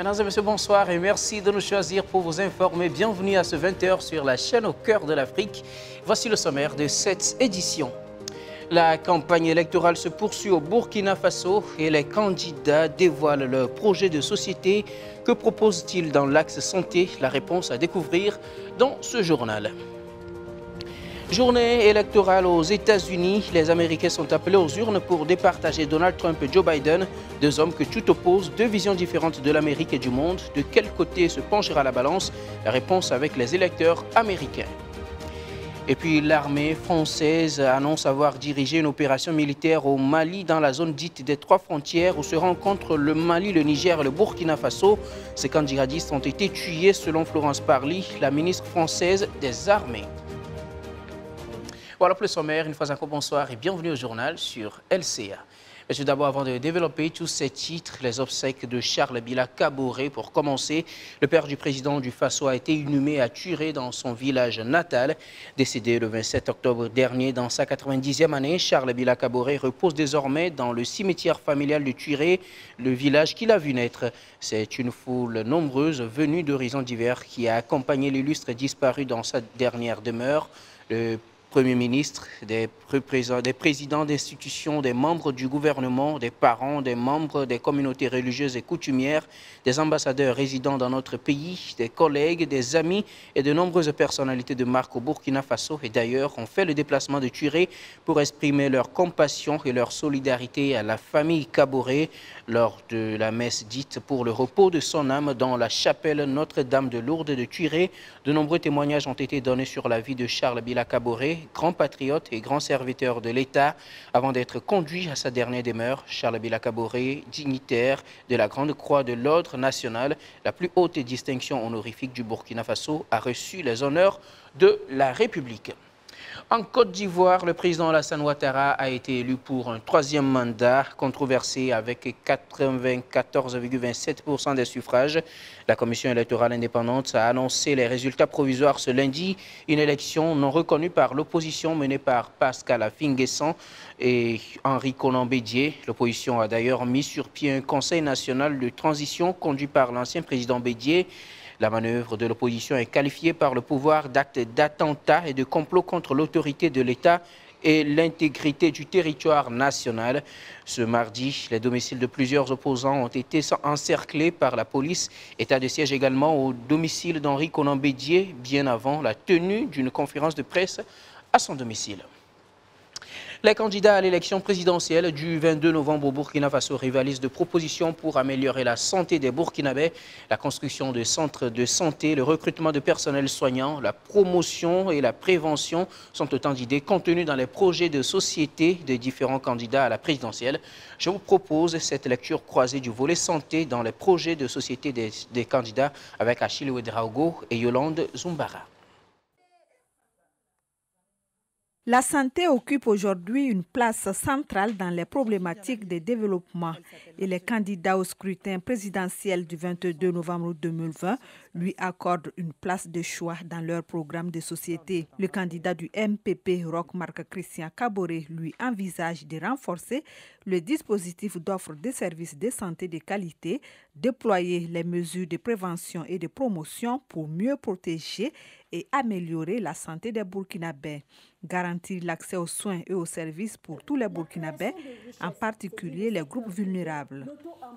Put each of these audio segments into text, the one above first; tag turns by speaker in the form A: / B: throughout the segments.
A: Mesdames et messieurs, bonsoir et merci de nous choisir pour vous informer. Bienvenue à ce 20h sur la chaîne Au cœur de l'Afrique. Voici le sommaire de cette édition. La campagne électorale se poursuit au Burkina Faso et les candidats dévoilent leur projet de société. Que proposent-ils dans l'axe santé? La réponse à découvrir dans ce journal. Journée électorale aux États-Unis. Les Américains sont appelés aux urnes pour départager Donald Trump et Joe Biden, deux hommes que tout oppose, deux visions différentes de l'Amérique et du monde. De quel côté se penchera la balance? La réponse avec les électeurs américains. Et puis l'armée française annonce avoir dirigé une opération militaire au Mali dans la zone dite des trois frontières où se rencontrent le Mali, le Niger et le Burkina Faso. Ces camps djihadistes ont été tués selon Florence Parly, la ministre française des Armées. Voilà pour le sommaire. Une fois encore, bonsoir et bienvenue au journal sur LCA. Mais tout d'abord, avant de développer tous ces titres, les obsèques de Charles Bila Kaboré. Pour commencer, le père du président du Faso a été inhumé à Turé dans son village natal. Décédé le 27 octobre dernier dans sa 90e année, Charles Bila Kaboré repose désormais dans le cimetière familial de Turé, le village qu'il a vu naître. C'est une foule nombreuse venue d'horizons divers qui a accompagné l'illustre disparu dans sa dernière demeure. Le Premier ministre, des présidents d'institutions, des membres du gouvernement, des parents, des membres des communautés religieuses et coutumières, des ambassadeurs résidant dans notre pays, des collègues, des amis et de nombreuses personnalités de marque au Burkina Faso et d'ailleurs ont fait le déplacement de Turé pour exprimer leur compassion et leur solidarité à la famille Kaboré lors de la messe dite pour le repos de son âme dans la chapelle Notre-Dame de Lourdes de Turé. De nombreux témoignages ont été donnés sur la vie de Charles Bila Kaboré, grand patriote et grand serviteur de l'État, avant d'être conduit à sa dernière demeure. Charles Bila Kaboré, dignitaire de la Grande Croix de l'Ordre national, la plus haute distinction honorifique du Burkina Faso, a reçu les honneurs de la République. En Côte d'Ivoire, le président Alassane Ouattara a été élu pour un troisième mandat, controversé avec 94,27% des suffrages. La commission électorale indépendante a annoncé les résultats provisoires ce lundi, une élection non reconnue par l'opposition menée par Pascal Affi-N'Guessan et Henri Konan Bédié. L'opposition a d'ailleurs mis sur pied un conseil national de transition conduit par l'ancien président Bédié. La manœuvre de l'opposition est qualifiée par le pouvoir d'acte d'attentat et de complot contre l'autorité de l'État et l'intégrité du territoire national. Ce mardi, les domiciles de plusieurs opposants ont été encerclés par la police. État de siège également au domicile d'Henri Konan Bédié, bien avant la tenue d'une conférence de presse à son domicile. Les candidats à l'élection présidentielle du 22 novembre au Burkina Faso rivalisent de propositions pour améliorer la santé des Burkinabés, la construction de centres de santé, le recrutement de personnel soignant, la promotion et la prévention sont autant d'idées contenues dans les projets de société des différents candidats à la présidentielle. Je vous propose cette lecture croisée du volet santé dans les projets de société des candidats avec Achille Ouedraogo et Yolande Zumbara.
B: La santé occupe aujourd'hui une place centrale dans les problématiques de développement et les candidats au scrutin présidentiel du 22 novembre 2020 lui accordent une place de choix dans leur programme de société. Le candidat du MPP, Roch Marc Christian Kaboré, lui envisage de renforcer le dispositif d'offre de services de santé de qualité, déployer les mesures de prévention et de promotion pour mieux protéger et améliorer la santé des Burkinabés, garantir l'accès aux soins et aux services pour tous les Burkinabés, en particulier les groupes vulnérables.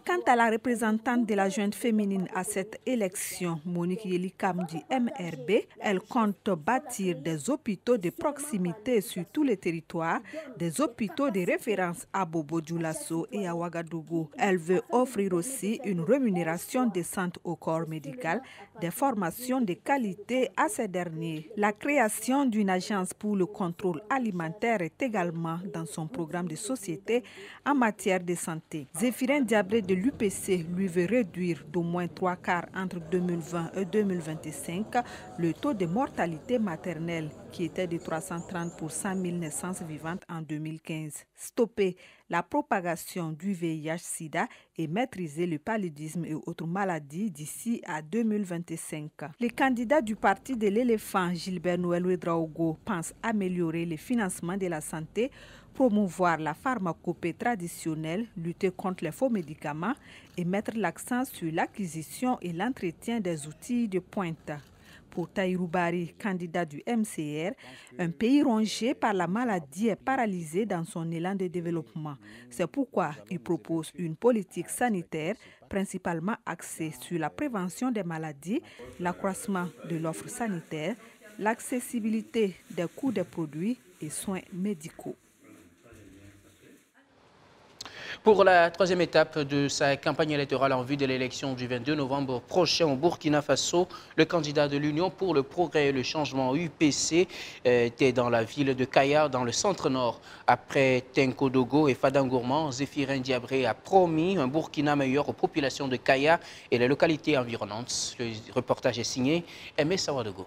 B: Quant à la représentante de la jeune féminine à cette élection, Monique Yelikam du MRB, elle compte bâtir des hôpitaux de proximité sur tous les territoires, des hôpitaux de référence à Bobo Dioulasso et à Ouagadougou. Elle veut offrir aussi une rémunération décente au corps médical, des formations de qualité à ces derniers. La création d'une agence pour le contrôle alimentaire est également dans son programme de société en matière de santé. Zéphirin Diabré de l'UPC lui veut réduire d'au moins 3/4 entre 2020 et 2025 le taux de mortalité maternelle qui était de 330 pour 100 000 naissances vivantes en 2015. Stopper la propagation du VIH-Sida et maîtriser le paludisme et autres maladies d'ici à 2025. Les candidats du parti de l'éléphant, Gilbert Noël Ouedraogo, pensent améliorer le financement de la santé promouvoir la pharmacopée traditionnelle, lutter contre les faux médicaments et mettre l'accent sur l'acquisition et l'entretien des outils de pointe. Pour Tahirou Bari, candidat du MCR, un pays rongé par la maladie est paralysé dans son élan de développement. C'est pourquoi il propose une politique sanitaire principalement axée sur la prévention des maladies, l'accroissement de l'offre sanitaire, l'accessibilité des coûts des produits et soins médicaux.
A: Pour la troisième étape de sa campagne électorale en vue de l'élection du 22 novembre prochain au Burkina Faso, le candidat de l'Union pour le progrès et le changement UPC était dans la ville de Kaya, dans le centre-nord. Après Tenko Dogo et Fadangourmand, Zéphirin Diabré a promis un Burkina meilleur aux populations de Kaya et les localités environnantes. Le reportage est signé Aimé Sawadogo.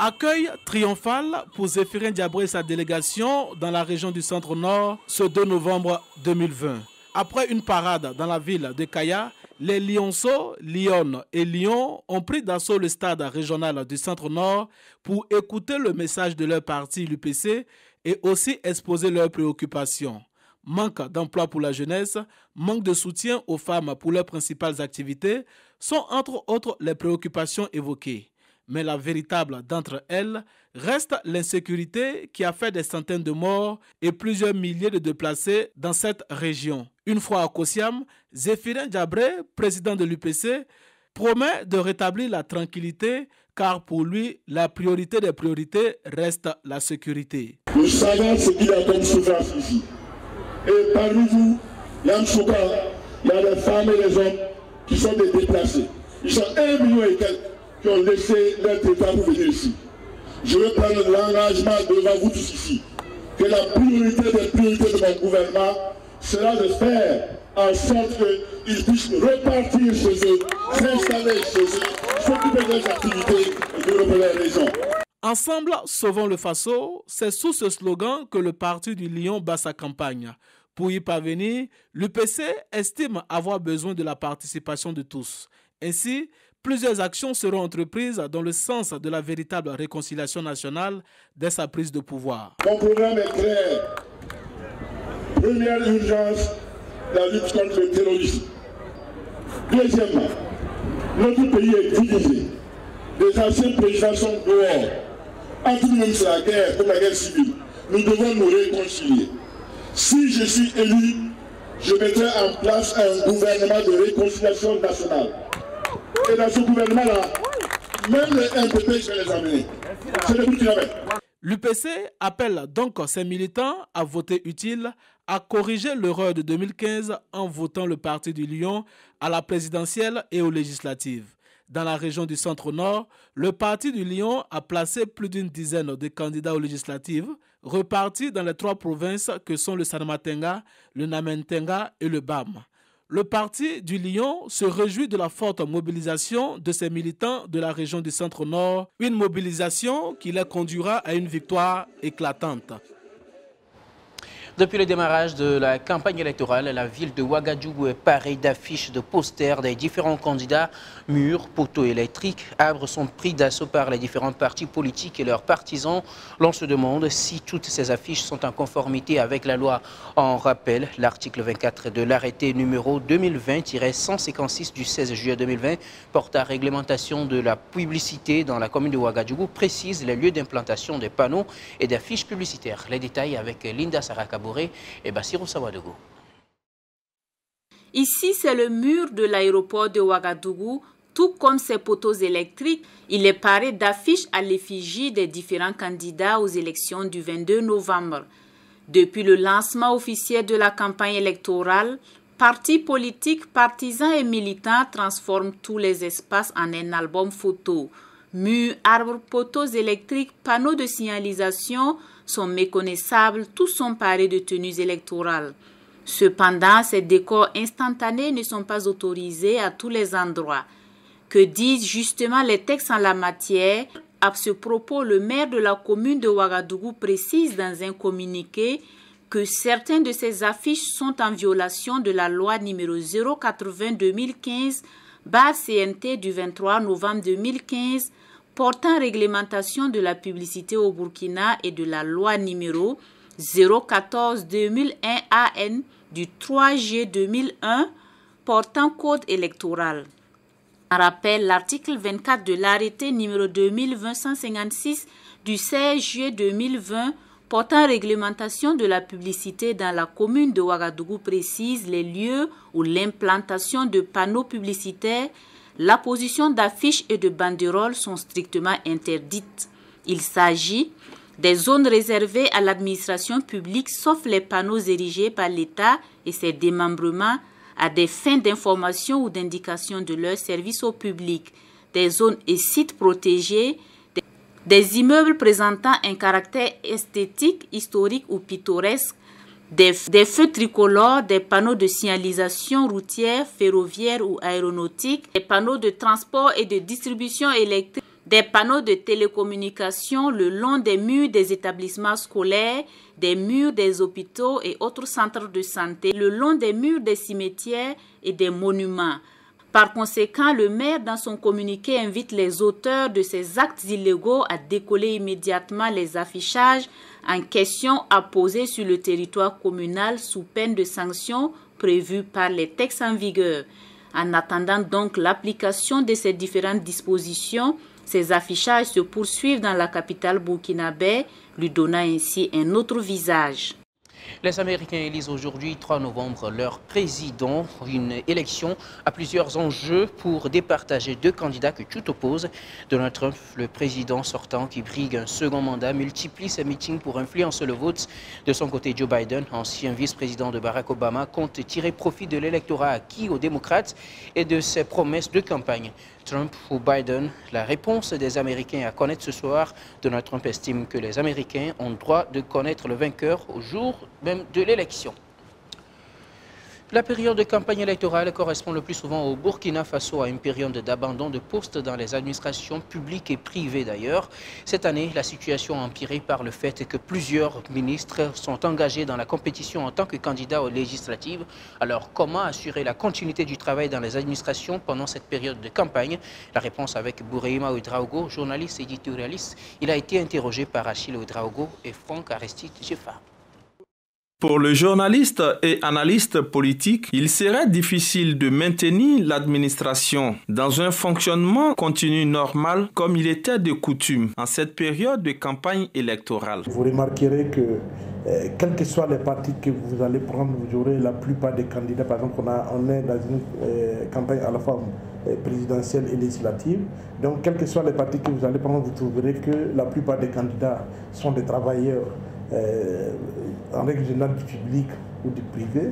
C: Accueil triomphal pour Zéphirin Diabré et sa délégation dans la région du Centre-Nord ce 2 novembre 2020. Après une parade dans la ville de Kaya, les Lionceaux, Lyon et Lyon ont pris d'assaut le stade régional du Centre-Nord pour écouter le message de leur parti, l'UPC, et aussi exposer leurs préoccupations. Manque d'emploi pour la jeunesse, manque de soutien aux femmes pour leurs principales activités sont entre autres les préoccupations évoquées. Mais la véritable d'entre elles reste l'insécurité qui a fait des centaines de morts et plusieurs milliers de déplacés dans cette région. Une fois à Kossiam, Zéphirin Diabré, président de l'UPC, promet de rétablir la tranquillité car pour lui, la priorité des priorités reste la sécurité.
D: Nous savons ce qu'il y a comme souffrance ici. Et parmi vous, il y a des femmes et des hommes qui sont des déplacés. Ils sont 1 million et quelques qui ont laissé leur territoire pour venir ici. Je veux prendre l'engagement devant vous tous ici que la priorité des priorités de mon gouvernement sera de faire en sorte qu'ils puissent repartir chez eux, s'installer chez eux, s'occuper de leurs activités et développer leurs régions.
C: Ensemble, sauvons le Faso, c'est sous ce slogan que le parti du Lion bat sa campagne. Pour y parvenir, l'UPC estime avoir besoin de la participation de tous. Ainsi, plusieurs actions seront entreprises dans le sens de la véritable réconciliation nationale dès sa prise de pouvoir.
D: Mon programme est clair. Première urgence, la lutte contre le terrorisme. Deuxièmement, notre pays est divisé. Les anciens présidents sont dehors. Entre nous, c'est la guerre, comme la guerre civile. Nous devons nous réconcilier. Si je suis élu, je mettrai en place un gouvernement de réconciliation nationale. Et dans ce gouvernement-là, même les MPP, je vais les amener. C'est le but qu'il avait.
C: L'UPC appelle donc ses militants à voter utile, à corriger l'erreur de 2015 en votant le parti du Lion à la présidentielle et aux législatives. Dans la région du Centre-Nord, le parti du Lion a placé plus d'une dizaine de candidats aux législatives, repartis dans les 3 provinces que sont le Sanamatenga, le Namentenga et le BAM. Le parti du Lion se réjouit de la forte mobilisation de ses militants de la région du Centre-Nord, une mobilisation qui les conduira à une victoire éclatante.
A: Depuis le démarrage de la campagne électorale, la ville de Ouagadougou est parée d'affiches, de posters des différents candidats. Murs, poteaux électriques, arbres sont pris d'assaut par les différents partis politiques et leurs partisans. L'on se demande si toutes ces affiches sont en conformité avec la loi. En rappel, l'article 24 de l'arrêté numéro 2020-156 du 16 juillet 2020 porte à réglementation de la publicité dans la commune de Ouagadougou, précise les lieux d'implantation des panneaux et d'affiches publicitaires. Les détails avec Linda Sarakabo et Bassirou Sawadogo.
E: Ici, c'est le mur de l'aéroport de Ouagadougou, tout comme ses poteaux électriques. Il est paré d'affiches à l'effigie des différents candidats aux élections du 22 novembre. Depuis le lancement officiel de la campagne électorale, partis politiques, partisans et militants transforment tous les espaces en un album photo. Murs, arbres, poteaux électriques, panneaux de signalisation sont méconnaissables, tous sont parés de tenues électorales. Cependant, ces décors instantanés ne sont pas autorisés à tous les endroits. Que disent justement les textes en la matière? À ce propos, le maire de la commune de Ouagadougou précise dans un communiqué que certaines de ces affiches sont en violation de la loi numéro 080-2015/CNT du 23 novembre 2015 portant réglementation de la publicité au Burkina et de la loi numéro 014-2001 AN du 3 juillet 2001 portant code électoral. En rappel, l'article 24 de l'arrêté numéro 2020-156 du 16 juillet 2020 portant réglementation de la publicité dans la commune de Ouagadougou précise les lieux où l'implantation de panneaux publicitaires, la position d'affiches et de banderoles sont strictement interdites. Il s'agit des zones réservées à l'administration publique sauf les panneaux érigés par l'État et ses démembrements à des fins d'information ou d'indication de leurs services au public, des zones et sites protégés, des immeubles présentant un caractère esthétique, historique ou pittoresque, des feux tricolores, des panneaux de signalisation routière, ferroviaire ou aéronautique, des panneaux de transport et de distribution électrique, des panneaux de télécommunication le long des murs des établissements scolaires, des murs des hôpitaux et autres centres de santé, le long des murs des cimetières et des monuments. Par conséquent, le maire, dans son communiqué, invite les auteurs de ces actes illégaux à décoller immédiatement les affichages en question à poser sur le territoire communal sous peine de sanctions prévues par les textes en vigueur. En attendant donc l'application de ces différentes dispositions, ces affichages se poursuivent dans la capitale burkinabé, lui donnant ainsi un autre visage.
A: Les Américains élisent aujourd'hui, 3 novembre, leur président. Une élection à plusieurs enjeux pour départager 2 candidats que tout oppose. Donald Trump, le président sortant qui brigue un second mandat, multiplie ses meetings pour influencer le vote. De son côté, Joe Biden, ancien vice-président de Barack Obama, compte tirer profit de l'électorat acquis aux démocrates et de ses promesses de campagne. Trump ou Biden, la réponse des Américains à connaître ce soir. Donald Trump estime que les Américains ont le droit de connaître le vainqueur au jour même de l'élection. La période de campagne électorale correspond le plus souvent au Burkina Faso à une période d'abandon de postes dans les administrations publiques et privées d'ailleurs. Cette année, la situation a empiré par le fait que plusieurs ministres sont engagés dans la compétition en tant que candidats aux législatives. Alors, comment assurer la continuité du travail dans les administrations pendant cette période de campagne? La réponse avec Bourema Ouedraogo, journaliste et éditorialiste. Il a été interrogé par Achille Ouedraogo et Franck Aristide Jeffa.
F: Pour le journaliste et analyste politique, il serait difficile de maintenir l'administration dans un fonctionnement continu normal comme il était de coutume en cette période de campagne électorale.
G: Vous remarquerez que quels que soient les partis que vous allez prendre, vous aurez la plupart des candidats. Par exemple, on est dans une campagne à la fois présidentielle et législative. Donc, quels que soient les partis que vous allez prendre, vous trouverez que la plupart des candidats sont des travailleurs en règle générale du public ou du privé.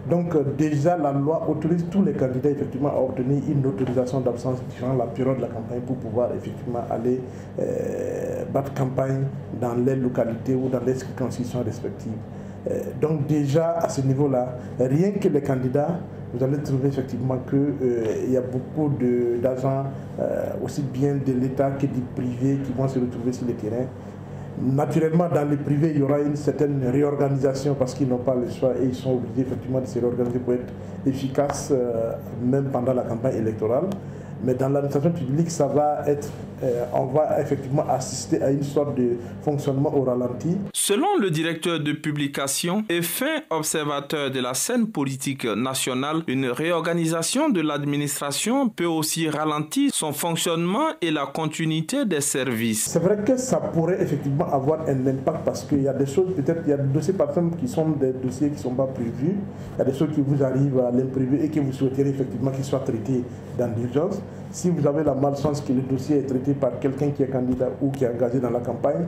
G: Donc déjà la loi autorise tous les candidats effectivement à obtenir une autorisation d'absence durant la période de la campagne pour pouvoir effectivement aller battre campagne dans les localités ou dans les circonscriptions respectives. Donc déjà à ce niveau-là, rien que les candidats, vous allez trouver effectivement qu'il y a beaucoup d'agents aussi bien de l'État que du privé qui vont se retrouver sur le terrain. Naturellement, dans le privé, il y aura une certaine réorganisation parce qu'ils n'ont pas le choix et ils sont obligés effectivement de se réorganiser pour être efficaces même pendant la campagne électorale. Mais dans l'administration publique, ça va être, on va effectivement assister à une sorte de fonctionnement au ralenti.
F: Selon le directeur de publication et fin observateur de la scène politique nationale, une réorganisation de l'administration peut aussi ralentir son fonctionnement et la continuité des services.
G: C'est vrai que ça pourrait effectivement avoir un impact parce qu'il y a des choses, peut-être il y a des dossiers par exemple qui sont des dossiers qui ne sont pas prévus, il y a des choses qui vous arrivent à l'imprévu et que vous souhaiteriez effectivement qu'ils soient traités dans l'urgence. Si vous avez la malchance que le dossier est traité par quelqu'un qui est candidat ou qui est engagé dans la campagne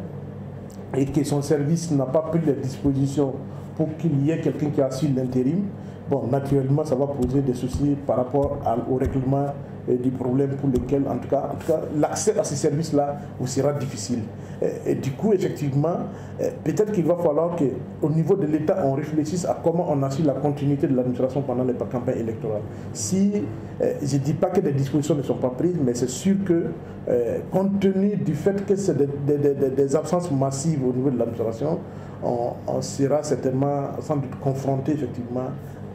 G: et que son service n'a pas pris les dispositions pour qu'il y ait quelqu'un qui assure l'intérim, bon, naturellement, ça va poser des soucis par rapport au règlement du problème pour lequel, en tout cas l'accès à ces services-là vous sera difficile. Et du coup, effectivement, peut-être qu'il va falloir qu'au niveau de l'État, on réfléchisse à comment on assure la continuité de l'administration pendant les campagnes électorales. Si, je ne dis pas que des dispositions ne sont pas prises, mais c'est sûr que, compte tenu du fait que c'est des absences massives au niveau de l'administration, on sera certainement sans doute confronté effectivement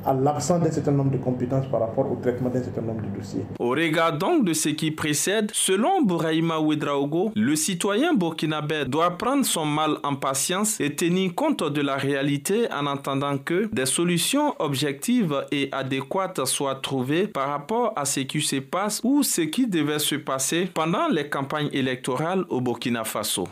G: à l'absence d'un certain nombre de compétences par rapport au traitement d'un certain nombre de dossiers.
F: Au regard donc de ce qui précède, selon Bouraïma Ouedraogo, le citoyen burkinabé doit prendre son mal en patience et tenir compte de la réalité en attendant que des solutions objectives et adéquates soient trouvées par rapport à ce qui se passe ou ce qui devait se passer pendant les campagnes électorales au Burkina Faso.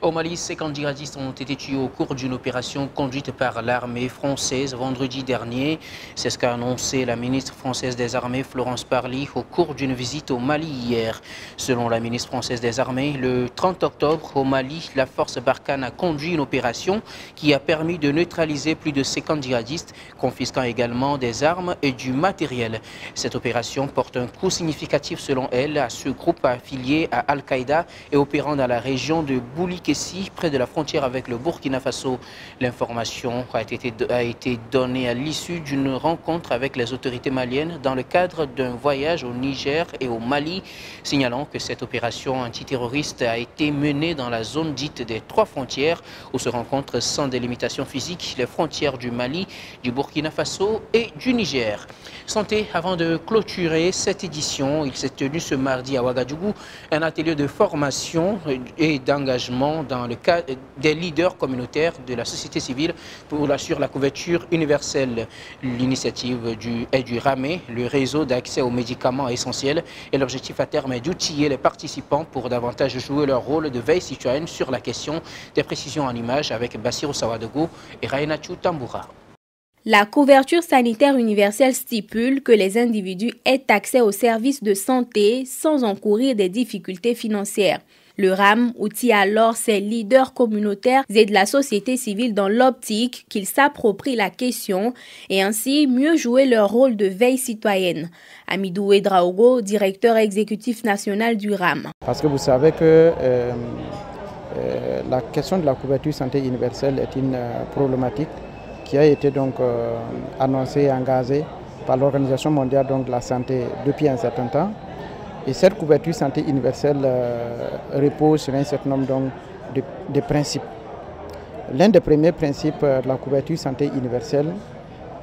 A: Au Mali, 50 djihadistes ont été tués au cours d'une opération conduite par l'armée française vendredi dernier. C'est ce qu'a annoncé la ministre française des Armées, Florence Parly, au cours d'une visite au Mali hier. Selon la ministre française des Armées, le 30 octobre, au Mali, la force Barkhane a conduit une opération qui a permis de neutraliser plus de 50 djihadistes, confisquant également des armes et du matériel. Cette opération porte un coup significatif, selon elle, à ce groupe affilié à Al-Qaïda et opérant dans la région de Boulikessi, près de la frontière avec le Burkina Faso. L'information a été donnée à l'issue d'une rencontre avec les autorités maliennes dans le cadre d'un voyage au Niger et au Mali, signalant que cette opération antiterroriste a été menée dans la zone dite des 3 frontières, où se rencontrent sans délimitation physique les frontières du Mali, du Burkina Faso et du Niger. Santé, avant de clôturer cette édition, il s'est tenu ce mardi à Ouagadougou un atelier de formation et d'engagement dans le cas des leaders communautaires de la société civile sur la couverture universelle. L'initiative est du RAME, le réseau d'accès aux médicaments essentiels, et l'objectif à terme est d'outiller les participants pour davantage jouer leur rôle de veille citoyenne sur la question des précisions en images avec Bassirou Sawadogo et Rainatou Tamboura.
H: La couverture sanitaire universelle stipule que les individus aient accès aux services de santé sans encourir des difficultés financières. Le RAM outille alors ses leaders communautaires et de la société civile dans l'optique qu'ils s'approprient la question et ainsi mieux jouer leur rôle de veille citoyenne. Amidou Ouedraogo, directeur exécutif national du RAM.
I: Parce que vous savez que la question de la couverture santé universelle est une problématique qui a été donc annoncée et engagée par l'Organisation mondiale de la santé depuis un certain temps. Et cette couverture santé universelle repose sur un certain nombre de principes. L'un des premiers principes de la couverture santé universelle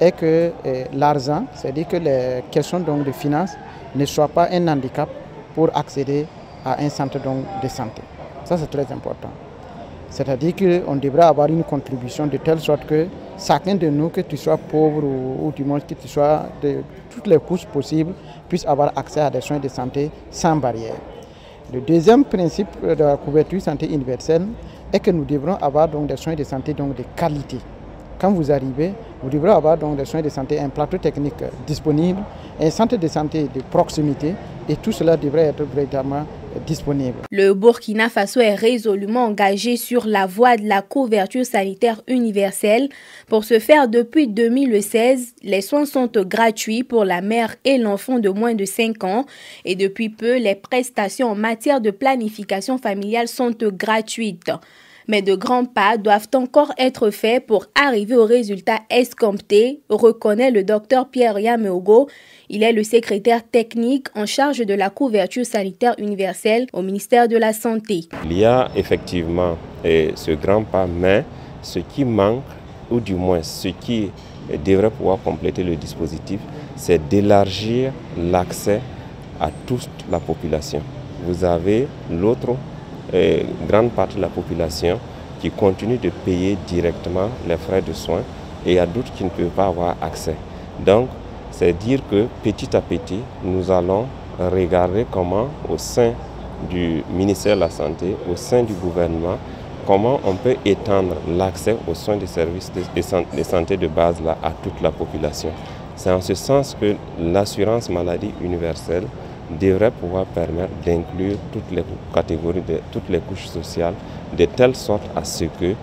I: est que l'argent, c'est-à-dire que les questions de finances ne soient pas un handicap pour accéder à un centre de santé. Ça, c'est très important. C'est-à-dire qu'on devrait avoir une contribution de telle sorte que chacun de nous, que tu sois pauvre ou du moins que tu sois de toutes les couches possibles, puisse avoir accès à des soins de santé sans barrière. Le deuxième principe de la couverture santé universelle est que nous devrons avoir des soins de santé de qualité. Quand vous arrivez, vous devrez avoir des soins de santé, un plateau technique disponible, un centre de santé de proximité, et tout cela devrait être véritablement disponible.
H: Le Burkina Faso est résolument engagé sur la voie de la couverture sanitaire universelle. Pour ce faire, depuis 2016, les soins sont gratuits pour la mère et l'enfant de moins de 5 ans. Et depuis peu, les prestations en matière de planification familiale sont gratuites. Mais de grands pas doivent encore être faits pour arriver au résultat escompté, reconnaît le docteur Pierre Yameogo. Il est le secrétaire technique en charge de la couverture sanitaire universelle au ministère de la Santé.
J: Il y a effectivement ce grand pas, mais ce qui manque, ou du moins ce qui devrait pouvoir compléter le dispositif, c'est d'élargir l'accès à toute la population. Vous avez l'autre grande partie de la population qui continue de payer directement les frais de soins et il y a d'autres qui ne peuvent pas avoir accès. Donc, c'est dire que petit à petit, nous allons regarder comment au sein du ministère de la Santé, au sein du gouvernement, comment on peut étendre l'accès aux soins des services de santé de base là, à toute la population. C'est en ce sens que l'assurance maladie universelle devrait pouvoir permettre d'inclure toutes les catégories, toutes les couches sociales, de telle sorte à ce que,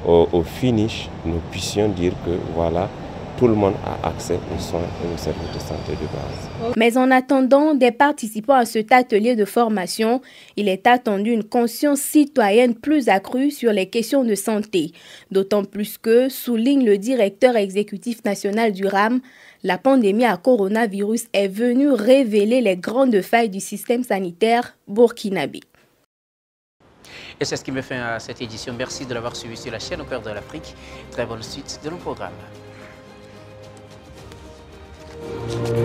J: au finish, nous puissions dire que voilà, tout le monde a accès aux soins et aux services de santé de base.
H: Mais en attendant des participants à cet atelier de formation, il est attendu une conscience citoyenne plus accrue sur les questions de santé. D'autant plus que, souligne le directeur exécutif national du RAM, la pandémie à coronavirus est venue révéler les grandes failles du système sanitaire burkinabé.
A: Et c'est ce qui met fin à cette édition. Merci de l'avoir suivi sur la chaîne Au Cœur de l'Afrique. Très bonne suite de nos programmes. Dakar.